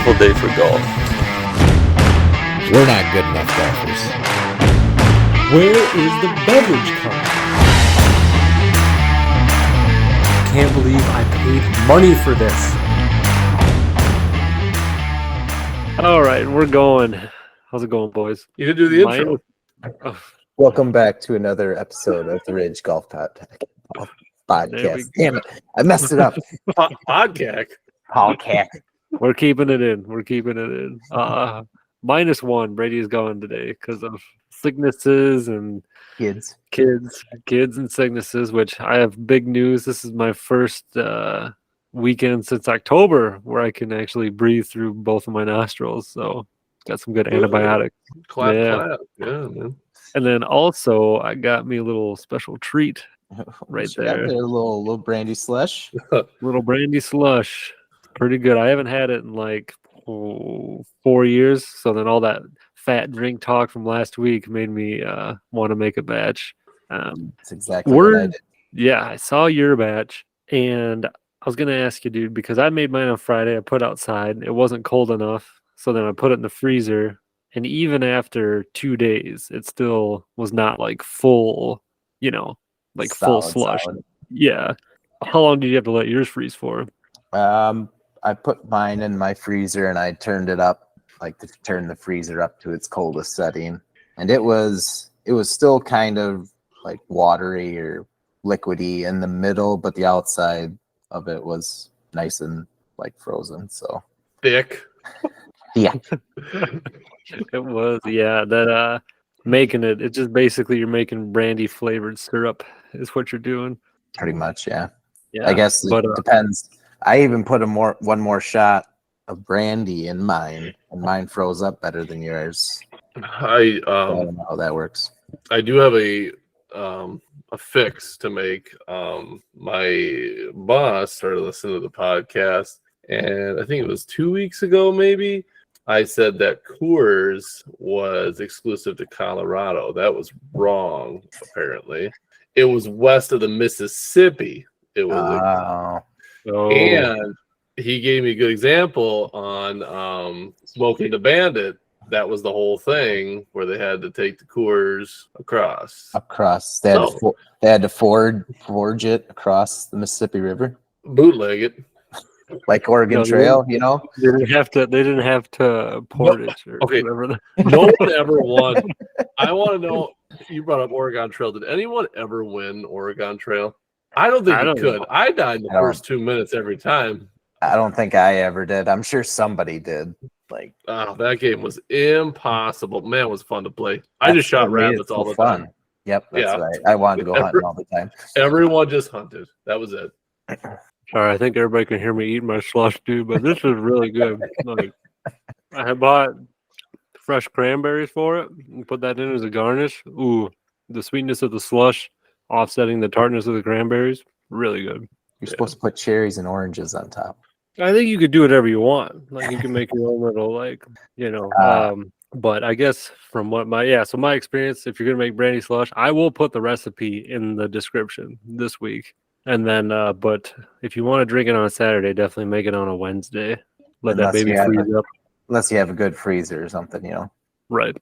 beautiful day for golf. We're not good enough golfers. Where is the beverage cart? Can't believe I paid money for this. All right, we're going. How's it going, boys? You can do the intro. Welcome back to another episode of the Ridge Golf Podcast. Damn it, I messed it up. Podcast. We're keeping it in. -1. Brady is gone today because of sicknesses and Kids and sicknesses, which I have big news. This is my first weekend since October where I can actually breathe through both of my nostrils. So got some good antibiotics. Clap. Yeah, man. And then also I got me a little special treat right there. A little Brandy Slush. Little Brandy Slush. Pretty good. I haven't had it in like 4 years. So then all that fat drink talk from last week made me want to make a batch. That's exactly what I did. Yeah, I saw your batch and I was going to ask you, dude, because I made mine on Friday. I put outside. It wasn't cold enough. So then I put it in the freezer. And even after 2 days, it still was not like full, full slush. Solid. Yeah. How long did you have to let yours freeze for? I put mine in my freezer and I turned it up, turn the freezer up to its coldest setting. And it was still kind of like watery or liquidy in the middle, but the outside of it was nice and like frozen. So Thick. yeah. It was, yeah. That making it's just basically you're making brandy flavored syrup is what you're doing. Pretty much, yeah. Yeah. I guess it depends. I even put one more shot of brandy in mine, and mine froze up better than yours. I don't know how that works. I do have a fix to make. My boss started listening to the podcast, and I think it was 2 weeks ago, maybe. I said that Coors was exclusive to Colorado. That was wrong, apparently. It was west of the Mississippi. It was, and he gave me a good example on Smoking the Bandit. That was the whole thing where they had to take the Coors across. They had to forge it across the Mississippi River. Bootleg it. Like Oregon Trail, They didn't have to port it or whatever. No one ever won. I want to know. You brought up Oregon Trail. Did anyone ever win Oregon Trail? I don't think you could. I died in the first 2 minutes every time. I don't think I ever did. I'm sure somebody did. That game was impossible. Man, it was fun to play. I just shot rabbits all the time. Yep, that's right. I wanted to go hunting all the time. Everyone just hunted. That was it. All right, I think everybody can hear me eating my slush, dude, but this is really good. I had bought fresh cranberries for it and put that in as a garnish. Ooh, the sweetness of the slush offsetting the tartness of the cranberries. Really good. You're supposed to put cherries and oranges on top. I think you could do whatever you want. You can make your own little, but I guess from my experience, if you're going to make brandy slush, I will put the recipe in the description this week. And then, but if you want to drink it on a Saturday, definitely make it on a Wednesday. Let that baby freeze up. Unless you have a good freezer or something, Right.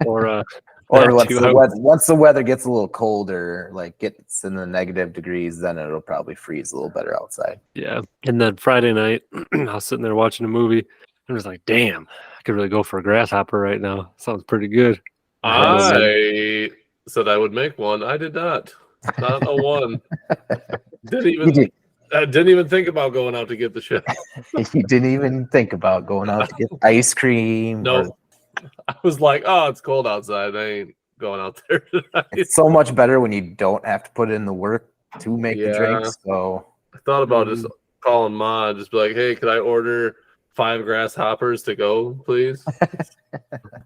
Or once the weather gets a little colder, gets in the negative degrees, then it'll probably freeze a little better outside. Yeah. And then Friday night, I was sitting there watching a movie. I was like, damn, I could really go for a grasshopper right now. Sounds pretty good. I said I would make one. I did not. Not a one. I didn't even think about going out to get the shit. You didn't even think about going out to get ice cream. No. I was like, oh, it's cold outside. I ain't going out there tonight. It's so much better when you don't have to put in the work to make the drinks. So I thought about just calling Ma and just be like, hey, could I order 5 grasshoppers to go, please?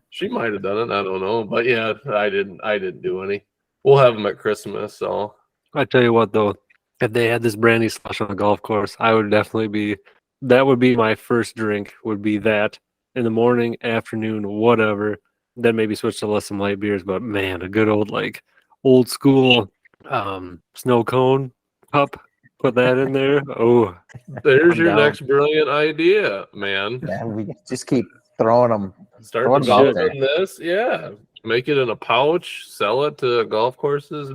She might have done it. I don't know. But yeah, I didn't do any. We'll have them at Christmas. So I tell you what, though, if they had this brandy slush on a golf course, I would definitely that would be my first drink, would be that in the morning, afternoon, whatever. Then maybe switch to some light beers. But man, a good old school snow cone cup Put that in there. Oh, There's I'm your down. next brilliant idea, man. Yeah, we just keep throwing them. Start Throwing 'em out developing this. Yeah. Make it in a pouch, sell it to golf courses,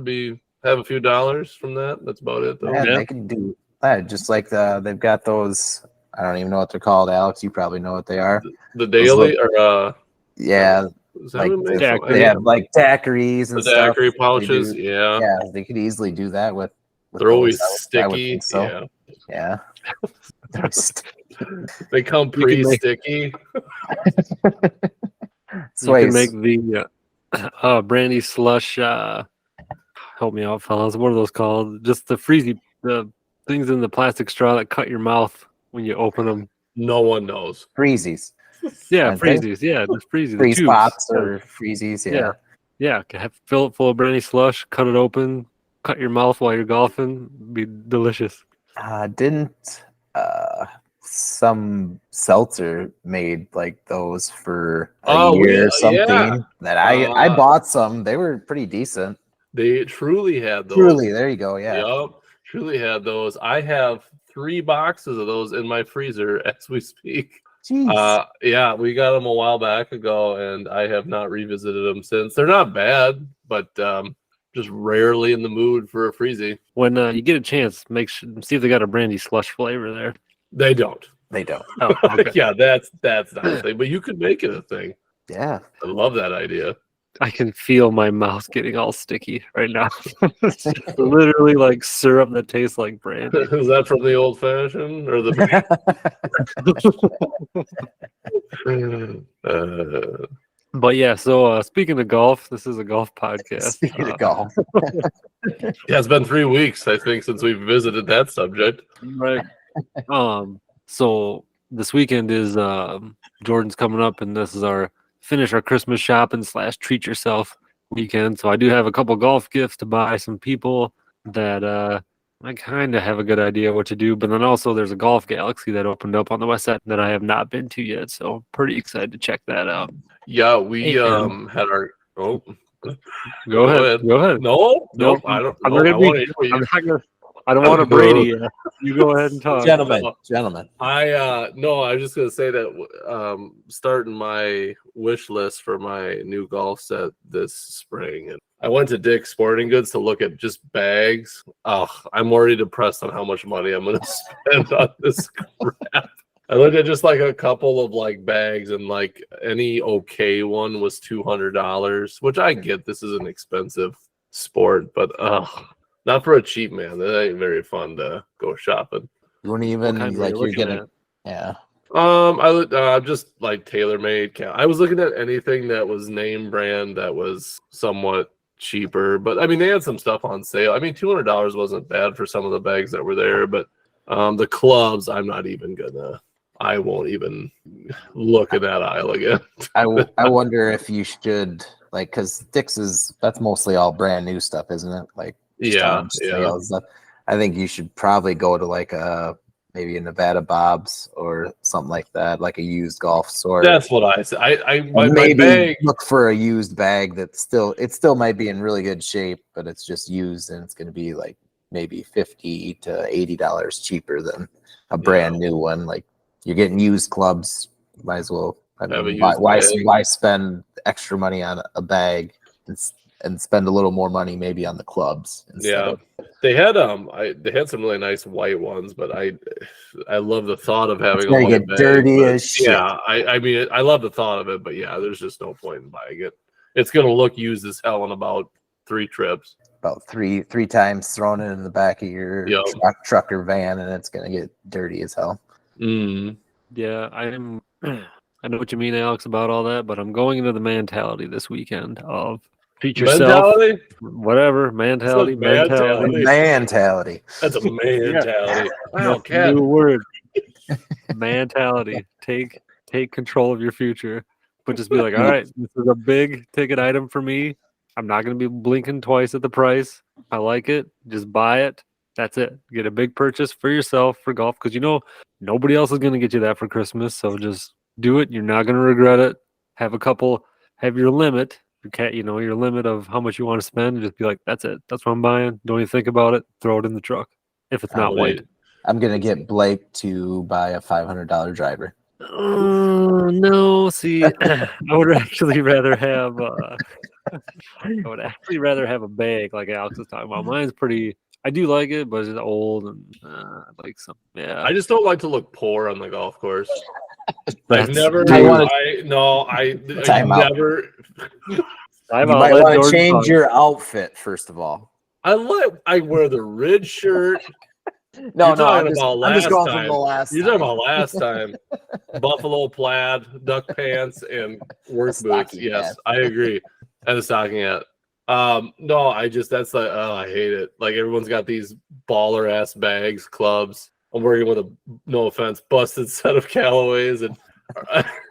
have a few dollars from that. That's about it though. Man, Yeah. they can do that. Just like they've got those. I don't even know what they're called, Alex. You probably know what they are. The daily or Yeah, is that like what it makes them? I Daiquiri. they mean, have like dacqueries and the stuff. daiquiri They pouches, do- yeah. yeah, they could easily do that with They're always those. I would sticky. think so. Yeah. Yeah. They come You can make- pre-sticky. You can make the Brandy Slush. Help me out, fellas. What are those called? Just the the things in the plastic straw that cut your mouth when you open them. No one knows. freezies, Yeah, Aren't they? freezies. Yeah, just freezies. The freeze tubes. pops or freezies. Yeah. Yeah, fill it full of Brandy Slush, cut it open, cut your mouth while you're golfing. Be delicious. Didn't some seltzer made like those for a year or something? yeah. That I bought some. They were pretty decent. They truly had those. Truly, there you go. Yeah. Yep. Truly had those. I have 3 boxes of those in my freezer as we speak. Jeez. Yeah, we got them a while back ago, and I have not revisited them since. They're not bad, but just rarely in the mood for a freezy. When you get a chance, see if they got a Brandy Slush flavor there. They don't. They don't. Oh, okay. Yeah, that's not a thing, but you could make it a thing. Yeah. I love that idea. I can feel my mouth getting all sticky right now. It's just literally like syrup that tastes like brandy. Is that from the old fashioned or the? But yeah, so speaking of golf, this is a golf podcast. Speaking of golf. Yeah, it's been 3 weeks, I think, since we've visited that subject. Right. So this weekend is Jordan's coming up, and this is finish our Christmas shopping / treat yourself weekend. So I do have a couple golf gifts to buy some people that I kind of have a good idea what to do. But then also there's a Golf Galaxy that opened up on the west side that I have not been to yet. So pretty excited to check that out. Yeah, we And- had our. Oh, Go ahead. Go ahead. no, Nope, I don't. I'm no, not I gonna be- wanna hear what you- I'm not gonna, I don't want to Brady you. You go ahead and talk. Gentlemen. I no, I was just gonna say that starting my wish list for my new golf set this spring, and I went to Dick's Sporting Goods to look at just bags. Oh, I'm already depressed on how much money I'm gonna spend on this crap. I looked at just like a couple of like bags, and like any okay one was $200, which I get. This is an expensive sport, but not for a cheap man. That ain't very fun to go shopping. You wouldn't What even kind were like you you're looking gonna. at? Yeah. I just like tailor-made. I was looking at anything that was name brand that was somewhat cheaper, but I mean they had some stuff on sale. I mean $200 wasn't bad for some of the bags that were there, but the clubs, I won't even look at that aisle again. I wonder if you should like because that's mostly all brand new stuff, isn't it? Like Yeah, sales stuff. I think you should probably go to like maybe a Nevada Bob's or something like that, like a used golf store. That's what I said. My Maybe bag. look for a used bag that's still might be in really good shape, but it's just used and it's going to be like maybe $50 to $80 cheaper than a brand new one. Like you're getting used clubs, might as well. I Have a mean, used bag. why spend extra money on a bag and spend a little more money maybe on the clubs? Yeah, they had some really nice white ones, but I love the thought of having a gonna white get bag, dirty but as shit. Yeah, I mean I love the thought of it, but yeah, there's just no point in buying it. It's gonna look used as hell in about 3 trips. About three times thrown it in the back of your Yep. truck or van, and it's gonna get dirty as hell. Yeah, I know what you mean, Alex, about all that, but I'm going into the mentality this weekend of treat yourself. Mentality? Whatever, mentality. Mentality. That's a mentality. Wow, That's a Cat. new word. Mentality. Take control of your future. But just be like, all right, this is a big ticket item for me. I'm not going to be blinking twice at the price. I like it. Just buy it. That's it. Get a big purchase for yourself for golf because nobody else is going to get you that for Christmas. So just do it. You're not going to regret it. Have your limit. Your limit of how much you want to spend. And just be like, that's it. That's what I'm buying. Don't even think about it. Throw it in the truck. if it's not What do white. you- I'm gonna get Blake to buy a $500 driver. No, see, I would actually rather have a bag like Alex was talking about. Mine's pretty. I do like it, but it's old and I like some. Yeah, I just don't like to look poor on the golf course. I've That's- never. You wanna- I Time out. never. I've You might outlet want to Jordan change Pugs. your outfit first of all. I wear the rid shirt. No, You're no, talking I'm just, about I'm just last going time. from the last. You're time. talking about last time. Buffalo plaid, duck pants, and work boots. stocking Yes, hat. I agree. And a stocking hat. No, that's like, oh, I hate it. Like everyone's got these baller ass bags, clubs. I'm working with no offense, busted set of Callaways and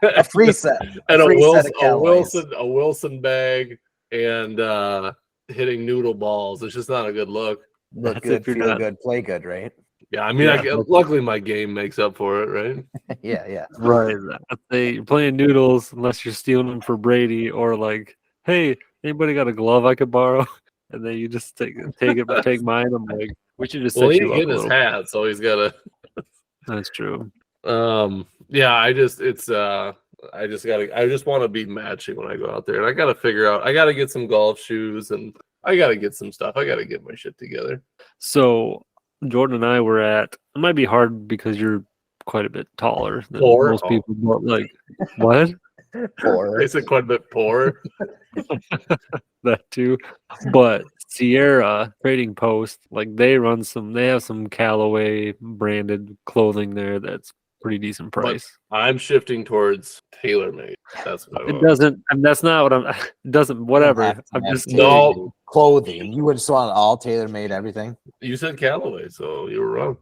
A free set. and a free set Wilson, of Callaways. a Wilson bag and hitting noodle balls. It's just not a good look. Look That's good, if you're feel not- good, play good, right? Yeah, I mean, Yeah. luckily my game makes up for it, right? Yeah. Right. You're playing noodles unless you're stealing them for Brady or like, hey, anybody got a glove I could borrow? And then you just take mine. I'm like, we should just Well, set he you up a getting his little. hat, so he's got to. That's true. Yeah, I just want to be matching when I go out there, and I got to figure out. I got to get some golf shoes, and I got to get some stuff. I got to get my shit together. So Jordan and I were at. It might be hard because you're quite a bit taller than Poor? most Oh. people. But like, what? Poor. I said quite a bit poor. That too. But Sierra Trading Post, like they have some Callaway branded clothing there that's pretty decent price. I'm shifting towards TaylorMade. That's what I It want. doesn't, and that's not what I'm. It doesn't. Whatever. have to I'm have just No. tailor-made clothing. You would just want all tailor made everything. You said Callaway, so you were wrong.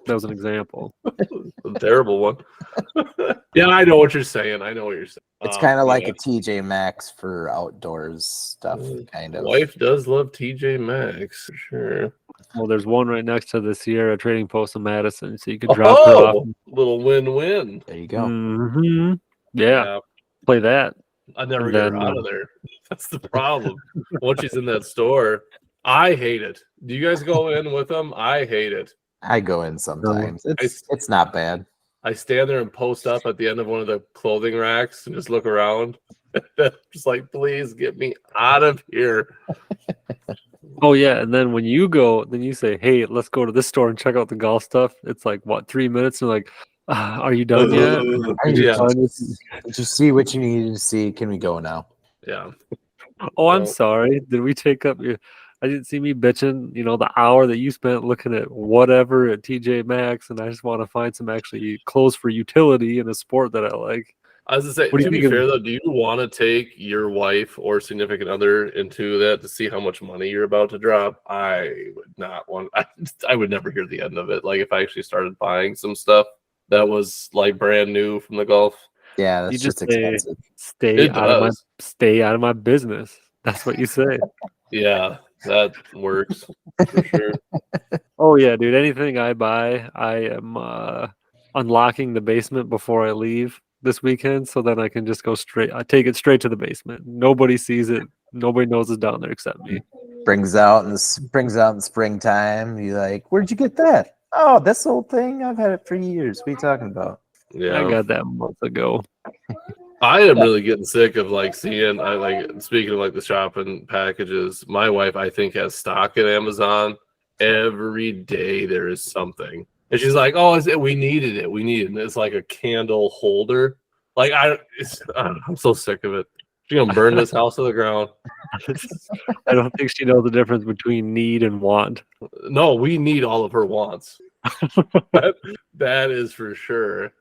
That was an example. A terrible one. Yeah, I know what you're saying. I know what you're saying. It's kind of like yeah. a TJ Maxx for outdoors stuff, kind of. Wife does love TJ Maxx for sure. Well, there's one right next to the Sierra Trading Post in Madison, so you could drop her off. Oh, little win-win. There you go. hmm Yeah, play that. I never And get her then, out of there. That's the problem. Once she's in that store, I hate it. Do you guys go in with them? I hate it. I go in sometimes. It's not bad. I stand there and post up at the end of one of the clothing racks and just look around. Just like, please get me out of here. Oh yeah, and then when you go, then you say, "Hey, let's go to this store and check out the golf stuff." It's like what, 3 minutes? And like, are you done yet? Are you Yeah. done? Did you see what you needed to see? Can we go now? Yeah. Oh, I'm Well- sorry. Did we take up your? I didn't see me bitching. The hour that you spent looking at whatever at TJ Maxx, and I just want to find some actually clothes for utility in a sport that I like. I was gonna say, What do to you be think of- fair though, do you want to take your wife or significant other into that to see how much money you're about to drop? I would not want. I would never hear the end of it. Like if I actually started buying some stuff that was like brand new from the golf, Yeah, that's You just just say- expensive. It does. Stay out of my business. That's what you say. yeah, that works for sure. Oh yeah, dude. Anything I buy, I am unlocking the basement before I leave this weekend, so then I can just go straight. I take it straight to the basement. Nobody sees it. Nobody knows it's down there except me. Brings out in springtime. You like, where'd you get that? Oh, this old thing. I've had it for years. What are you talking about? Yeah, I got that a month ago. I am really getting sick of like seeing. I like speaking of like the shopping packages. My wife, I think, has stock at Amazon. Every day there is something, and she's like, "Oh, we needed it. We needed it." And it's like a candle holder. Like I don't know, I'm so sick of it. She's gonna burn this house to the ground. I don't think she knows the difference between need and want. No, we need all of her wants. That is for sure.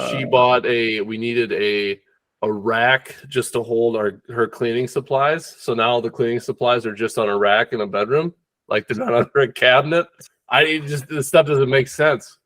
She bought we needed a rack just to hold her cleaning supplies. So now the cleaning supplies are just on a rack in a bedroom, like they're not under a cabinet. This stuff doesn't make sense.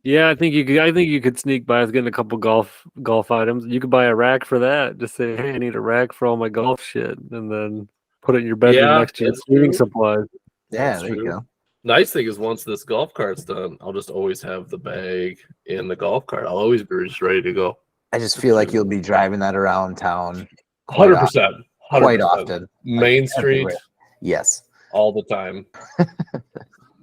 Yeah, I think you could sneak by with getting a couple golf items. You could buy a rack for that. Just say, hey, I need a rack for all my golf shit, and then put it in your bedroom Yeah, next to your that's cleaning true. supplies. Yeah, That's there you true. go. Nice thing is once this golf cart's done, I'll just always have the bag in the golf cart. I'll always be just ready to go. I just feel like you'll be driving that around town quite 100%. quite often. Main Like, Street everywhere. Yes. all the time.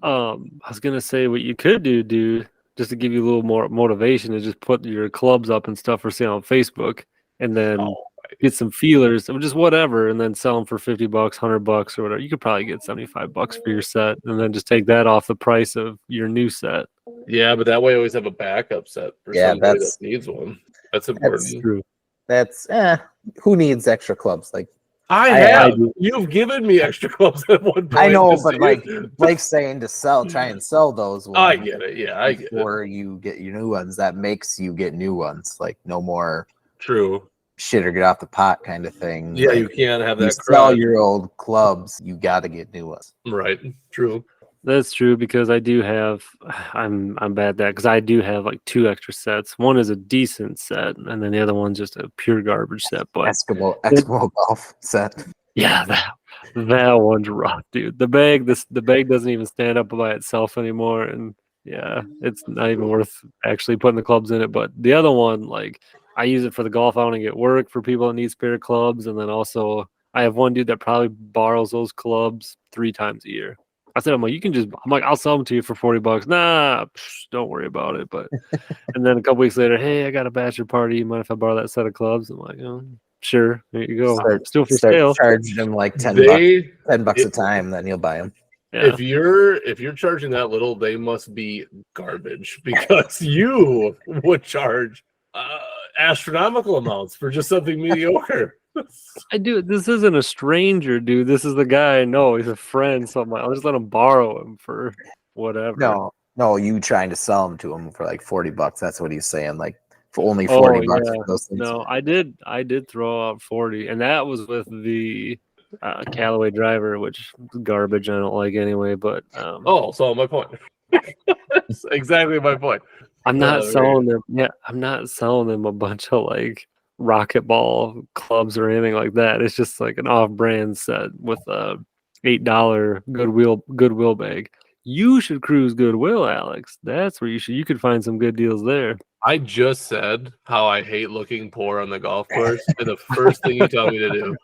I was gonna say what you could do, dude, just to give you a little more motivation, is just put your clubs up and stuff for sale on Facebook, and then Oh, get some feelers, or just whatever, and then sell them for $50, $100, or whatever. You could probably get $75 for your set, and then just take that off the price of your new set. yeah, but that way I always have a backup set for Yeah, somebody that's- that needs one. That's important. True. That's who needs extra clubs? Like I I have. do. You've given me extra clubs at one point. I know, just but to like use. Blake's saying to try and sell those ones I get it. Yeah, I get it. before you get your new ones. That makes you get new ones. Like no more True. shit or get off the pot kind of thing. Yeah, Like, you can't have you that sell crowd. your old clubs, you got to get new ones. Right. True. That's true, because I do have. I'm bad at that, because I do have like 2 extra sets. One is a decent set, and then the other one's just a pure garbage set. But Eskimo golf set. yeah, that one's rough, dude. The bag doesn't even stand up by itself anymore, and yeah, it's not even worth actually putting the clubs in it. But the other one, like, I use it for the golf outing at work for people that need spare clubs, and then also I have one dude that probably borrows those clubs 3 times a year. I said, I'm like, I'll sell them to you for $40. Nah, don't worry about it. But and then a couple weeks later, hey, I got a bachelor party. You mind if I borrow that set of clubs? I'm like, oh, sure, there you go. Still for sale. Charging them like $10 a time, then you'll buy them. Yeah. If you're charging that little, they must be garbage, because you would charge astronomical amounts for just something mediocre. I do. This isn't a stranger, dude. This is the guy I know. He's a friend, so I'll just let him borrow him for whatever. No, you trying to sell them to him for like $40. That's what he's saying. Like for only $40 for those things. No, I did throw out 40, and that was with the Callaway driver, which is garbage. I don't like anyway. But So my point. That's exactly my point. I'm not selling them. Yeah, I'm not selling them a bunch of like rocket ball clubs or anything like that. It's just like an off-brand set with a $8 Goodwill bag. You should cruise Goodwill, Alex. That's where you could find some good deals there. I just said how I hate looking poor on the golf course, and the first thing you tell me to do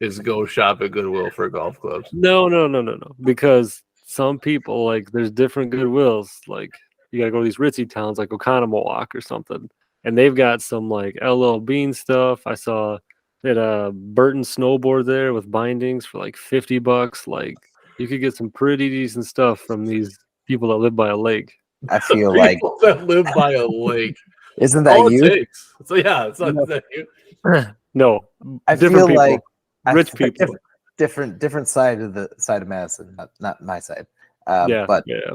is go shop at Goodwill for golf clubs. No. Because some people, like, there's different Goodwills. Like, you gotta go to these ritzy towns like Oconomowoc or something, and they've got some like LL Bean stuff. I saw that Burton snowboard there with bindings for like $50. Like, you could get some pretty decent stuff from these people that live by a lake. I feel like People that live by a lake. isn't that All you? it takes. So yeah, it's not that you. No, I different feel people. like Rich people. different side of Madison, not my side. Yeah, but yeah.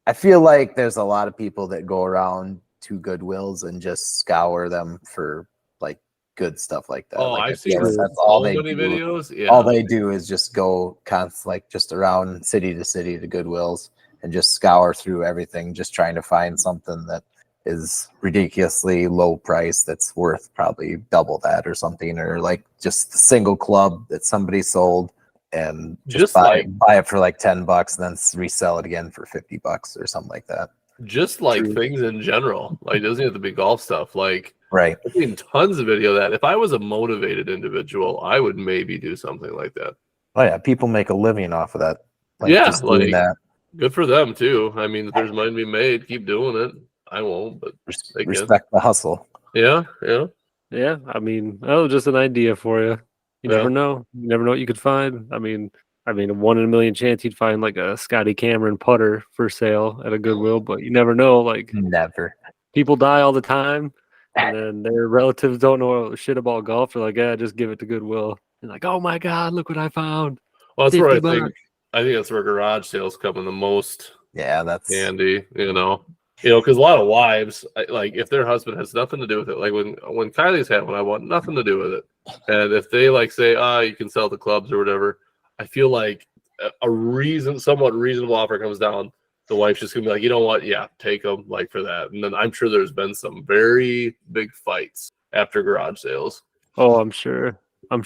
I feel like there's a lot of people that go around to Goodwills and just scour them for like good stuff like that. Oh, like, I've seen that's all so they many do. videos. Yeah. All they do is just go like just around city to city to Goodwills and just scour through everything, just trying to find something that is ridiculously low price that's worth probably double that or something, or like just a single club that somebody sold and just buy it for like $10 and then resell it again for $50 or something like that. Just like things in general. Like, it doesn't have to be golf stuff. Like, right. I've seen tons of video of that. If I was a motivated individual, I would maybe do something like that. Oh yeah, people make a living off of that. Like, yeah, just doing that. Good for them too. I mean, if there's money to be made, keep doing it. I won't, but respect the hustle. Yeah. I mean, just an idea for you. You never know. You never know what you could find. I mean, a 1 in a million chance you'd find like a Scotty Cameron putter for sale at a Goodwill, but you never know. Like, never. People die all the time, and then their relatives don't know shit about golf. They're like, yeah, just give it to Goodwill. And like, oh my God, look what I found. Well, that's where I think that's where garage sales come in the most. Yeah, that's handy. Because a lot of wives, like, if their husband has nothing to do with it, like when Kylie's had one, I want nothing to do with it. And if they like say, you can sell the clubs or whatever, I feel like a somewhat reasonable offer comes down, the wife's just gonna be like, you know what? Yeah, take them, like, for that. And then I'm sure there's been some very big fights after garage sales. Oh, I'm sure. What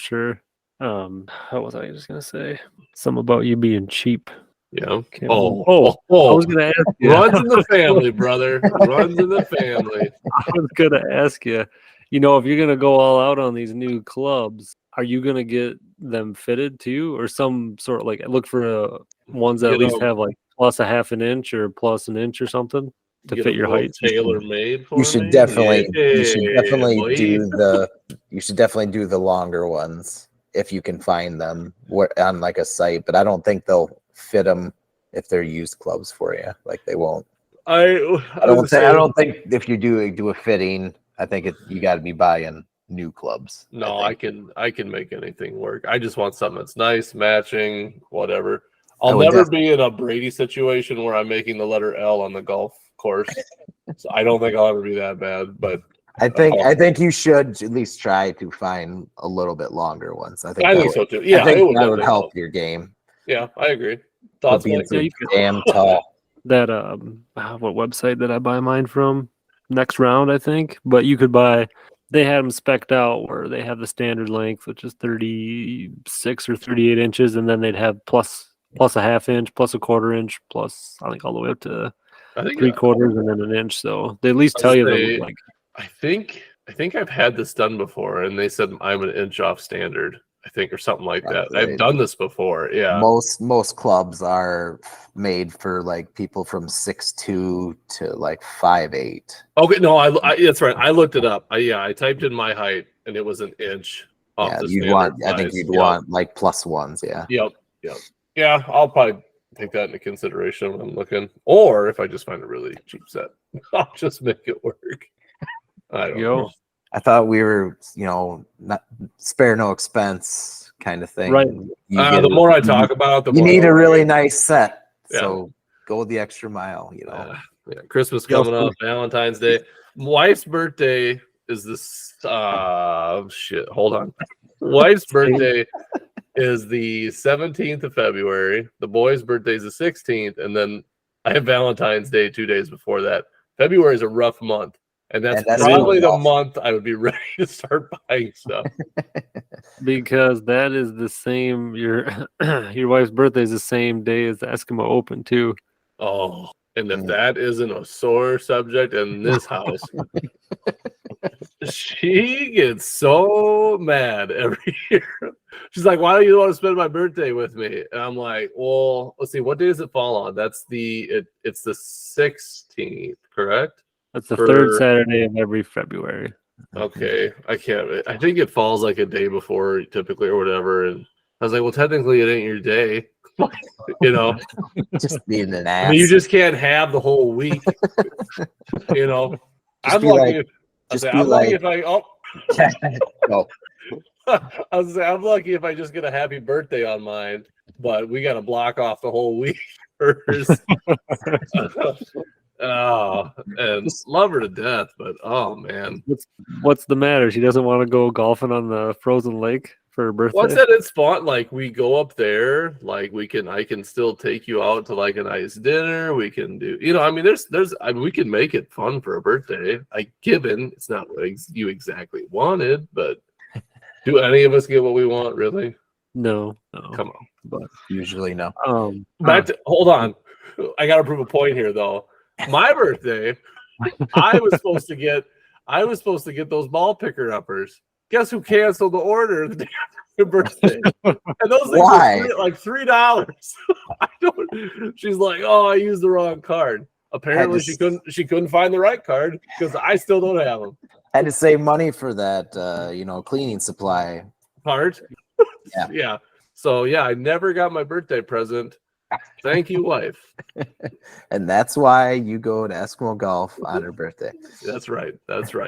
was I just gonna say? Something about you being cheap. Yeah. I was gonna ask you. Runs in the family, brother. Runs in the family. I was gonna ask you. If you're gonna go all out on these new clubs, are you gonna get them fitted too, or some sort of like look for ones that at least have like plus a half an inch or plus an inch or something to Get fit a your little height. tailor made for You should me. definitely Yeah, boy. you should definitely do the longer ones if you can find them on like a site, but I don't think they'll fit them if they're used clubs for you. Like they won't. I I don't think if you do a fitting, I think you got to be buying new clubs. No, I can make anything work. I just want something that's nice, matching, whatever. I'll never be in a Brady situation where I'm making the letter L on the golf course. So I don't think I'll ever be that bad. But I think you should at least try to find a little bit longer ones. I think so too. Yeah, I think it that would help your game. Yeah, I agree. Thoughts, being Mike? so damn tall. That what website did I buy mine from? Next Round, I think. But you could buy. They had them spec'd out where they have the standard length, which is 36 or 38 inches, and then they'd have plus a half inch, plus a quarter inch, plus I think all the way up to 3/4 and then an inch. So they at least tell you the like. I think I've had this done before, and they said I'm an inch off standard. I think, or something like that. I've done this before. Yeah. Most clubs are made for like people from 6'2" to like 5'8". Okay, no, I that's right. I looked it up. I typed in my height, and it was an inch off the standard size. I think you'd want like plus ones. Yeah. Yep. Yeah, I'll probably take that into consideration when I'm looking. Or if I just find a really cheap set, I'll just make it work. I don't know. I thought we were, not spare no expense kind of thing. Right. The more I talk about it, the you more need a really nice set. Yeah. So go the extra mile, Yeah, Christmas coming up, Valentine's Day. Wife's birthday is this shit. Hold on. Wife's birthday is the 17th of February. The boy's birthday is the 16th, and then I have Valentine's Day 2 days before that. February is a rough month. And that's probably the month I would be ready to start buying stuff. Because that is the same. Your wife's birthday is the same day as the Eskimo Open too. Oh, and if that isn't a sore subject in this house, she gets so mad every year. She's like, "Why don't you want to spend my birthday with me?" And I'm like, "Well, let's see. What day does it fall on? It's the 16th, correct?" That's the third Saturday of every February. Okay, I think it falls like a day before typically or whatever. And I was like, well, technically it ain't your day, Just being an ass. I mean, you just can't have the whole week. I'm lucky. I'm lucky if I. Oh, no. I was saying, I'm lucky if I just get a happy birthday on mine, but we got to block off the whole week first. Oh, and love her to death, but oh man, what's the matter? She doesn't want to go golfing on the frozen lake for her birthday. What's that? It's fun. Like we go up there, like I can still take you out to like a nice dinner. We can do, I mean, we can make it fun for a birthday. Given it's not what you exactly wanted, but do any of us get what we want? Really? No. Come on, but usually no. Hold on, I got to prove a point here though. My birthday, I was supposed to get those ball picker uppers. Guess who canceled the order the day after my birthday? And those things were like $3. She's like, "Oh, I used the wrong card." Apparently, she couldn't find the right card because I still don't have them. Had to save money for that, cleaning supply part. Yeah. So I never got my birthday present. Thank you, wife. And that's why you go to Eskimo Golf on her birthday. That's right. That's just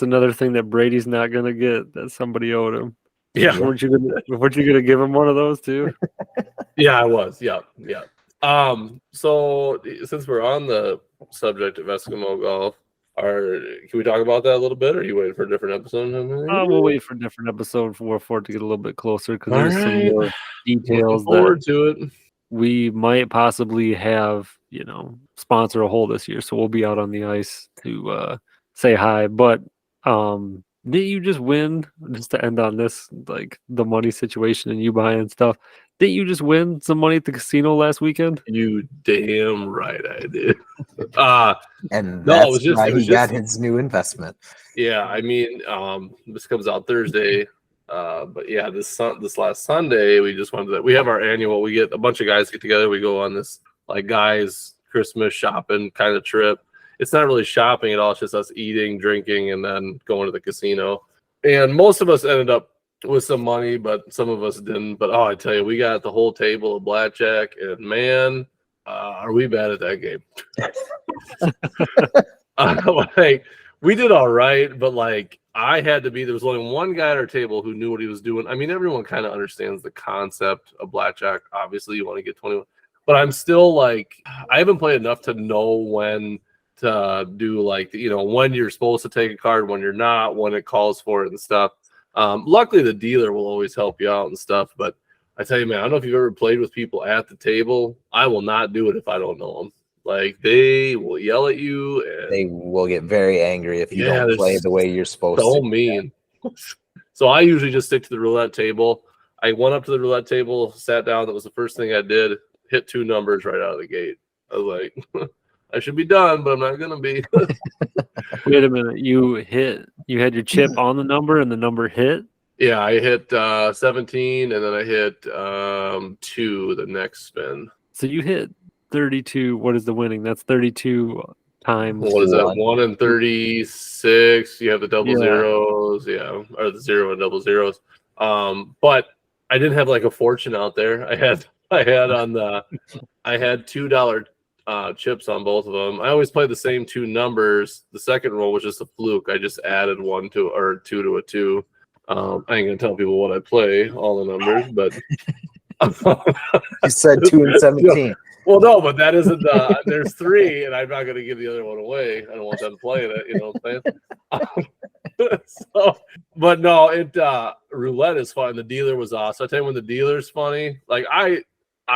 another thing that Brady's not gonna get that somebody owed him. Yeah. Weren't you gonna give him one of those too? Yeah, I was. Yeah. So since we're on the subject of Eskimo golf, can we talk about that a little bit? Or are you waiting for a different episode? We'll wait for a different episode for it to get a little bit closer because there's some more details that we might possibly have, sponsor a hole this year. So we'll be out on the ice to say hi. But didn't you just win, just to end on this, like the money situation and you buying stuff? Didn't you just win some money at the casino last weekend? You damn right I did. And that's why he got his new investment. Yeah, I mean, this comes out Thursday. But yeah, this last Sunday we just went to that. We have our annual. We get a bunch of guys get together. We go on this like guys Christmas shopping kind of trip. It's not really shopping at all. It's just us eating, drinking, and then going to the casino. And most of us ended up with some money, but some of us didn't. But I tell you, we got the whole table of blackjack, and man, are we bad at that game? Like we did all right, but like I had to be. There was only one guy at our table who knew what he was doing. I mean, everyone kind of understands the concept of blackjack. Obviously, you want to get 21, but I'm still like I haven't played enough to know when to do like when you're supposed to take a card, when you're not, when it calls for it and stuff. Luckily, the dealer will always help you out and stuff. But I tell you, man, I don't know if you've ever played with people at the table. I will not do it if I don't know them. Like they will yell at you. And They will get very angry if you don't play the way you're supposed to. So mean. So I usually just stick to the roulette table. I went up to the roulette table, sat down. That was the first thing I did. Hit 2 numbers right out of the gate. I was like, I should be done, but I'm not gonna be. Wait a minute. You had your chip on the number and the number hit? Yeah, I hit 17 and then I hit 2 the next spin. So you hit 32. What is the winning? That's 32 times. What is that? 1 and 36. You have the double zeros, or the 0 and double zeros. But I didn't have like a fortune out there. I had $2 chips on both of them. I always play the same 2 numbers. The second roll was just a fluke. I just added 2 to a 2. I ain't gonna tell people what I play, all the numbers, but you said 2 and 17. Well, no, but that isn't there's 3, and I'm not gonna give the other one away. I don't want them playing it, you know what I'm saying? So, but no, roulette is fun. The dealer was awesome. I tell you, when the dealer's funny, like I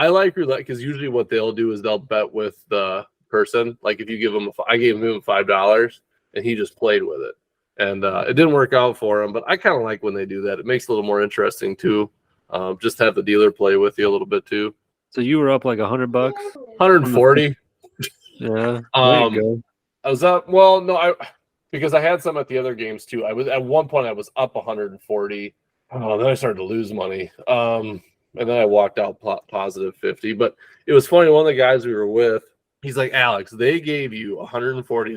like roulette because usually what they'll do is they'll bet with the person. Like if you give him, I gave him $5 and he just played with it, and it didn't work out for him. But I kind of like when they do that. It makes it a little more interesting too. Just have the dealer play with you a little bit too. So you were up like $100, 140. Yeah. I was up. Well, no, because I had some at the other games too. I was at one point I was up 140. Then I started to lose money. And then I walked out positive 50. But it was funny. One of the guys we were with, he's like, Alex, they gave you 140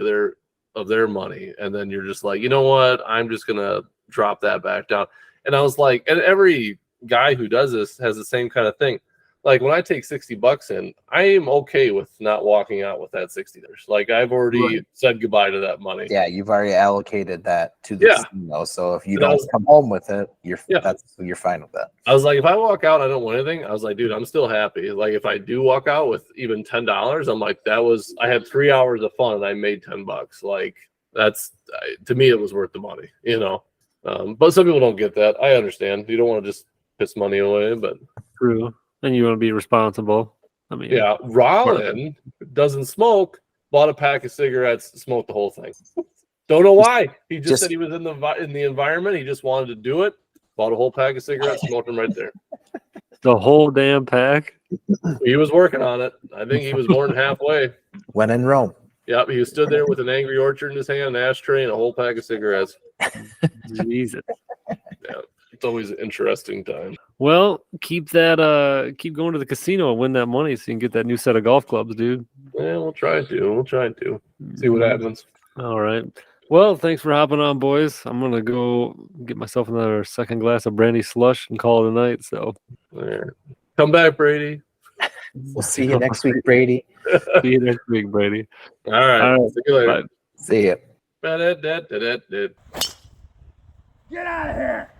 of their money, and then you're just like, you know what? I'm just gonna drop that back down. And I was like, and every guy who does this has the same kind of thing. Like when I take $60 in, I am okay with not walking out with that $60. Like I've already said goodbye to that money. Yeah, you've already allocated that to the casino. So if you don't come home with it, you're fine with that. I was like, if I walk out, I don't win anything. I was like, dude, I'm still happy. Like if I do walk out with even $10, I'm like, I had 3 hours of fun and I made $10. Like that's to me, it was worth the money, you know. But some people don't get that. I understand. You don't want to just piss money away, but true. And you want to be responsible. I mean, yeah, Rollin doesn't smoke, bought a pack of cigarettes, smoked the whole thing. Don't know why. He just said he was in the environment. He just wanted to do it. Bought a whole pack of cigarettes, smoked them right there. The whole damn pack? He was working on it. I think he was more than halfway. When in Rome. Yep, he stood there with an Angry Orchard in his hand, an ashtray, and a whole pack of cigarettes. Jesus. Yeah, it's always an interesting time. Well, keep going to the casino and win that money so you can get that new set of golf clubs, dude. Yeah, we'll try to. See what happens. All right. Well, thanks for hopping on, boys. I'm going to go get myself another second glass of Brandy Slush and call it a night. So, there. Come back, Brady. We'll see you next week, Brady. See you next week, Brady. All right. See you later. Bye. See ya. Get out of here.